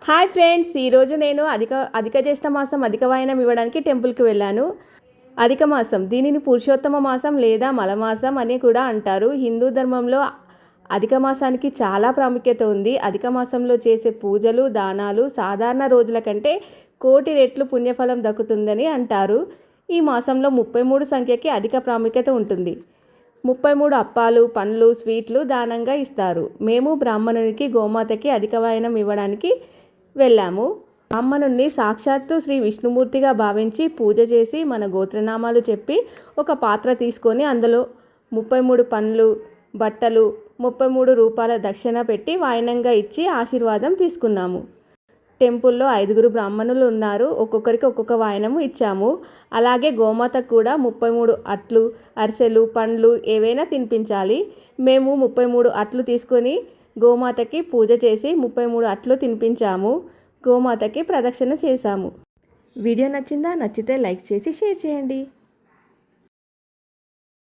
Hi friends, ఈరోజు నేను అధిక జ్యేష్ఠ మాసం అధిక వాయనం ఇవ్వడానికి టెంపుల్కి వెళ్ళాను. అధిక మాసం దీనిని పురుషోత్తమ మాసం లేదా మలమాసం అని కూడా అంటారు. హిందూ ధర్మంలో అధిక మాసానికి చాలా ప్రాముఖ్యత ఉంది. అధిక మాసంలో చేసే పూజలు దానాలు సాధారణ రోజుల కంటే కోటి రెట్లు పుణ్యఫలం దక్కుతుందని అంటారు. ఈ మాసంలో 33 సంఖ్యకి అధిక ప్రాముఖ్యత ఉంటుంది. 33 అప్పాలు పండ్లు స్వీట్లు దానంగా ఇస్తారు. మేము బ్రాహ్మణునికి గోమాతకి అధిక వాయనం ఇవ్వడానికి వెళ్ళాము. బ్రాహ్మణుణ్ణి సాక్షాత్తు శ్రీ విష్ణుమూర్తిగా భావించి పూజ చేసి మన గోత్రనామాలు చెప్పి ఒక పాత్ర తీసుకొని అందులో 33 పండ్లు బట్టలు 33 రూపాయల దక్షిణ పెట్టి వాయనంగా ఇచ్చి ఆశీర్వాదం తీసుకున్నాము. టెంపుల్లో 5 బ్రాహ్మణులు ఉన్నారు. ఒక్కొక్కరికి ఒక్కొక్క వాయనము ఇచ్చాము. అలాగే గోమాతకు కూడా 33 అట్లు అరిసెలు పండ్లు ఏవైనా తినిపించాలి. మేము 33 అట్లు తీసుకొని గోమాతకి పూజ చేసి 33 అట్లు తినిపించాము. గోమాతకి ప్రదక్షిణ చేశాము. వీడియో నచ్చిందా? నచ్చితే లైక్ చేసి షేర్ చేయండి.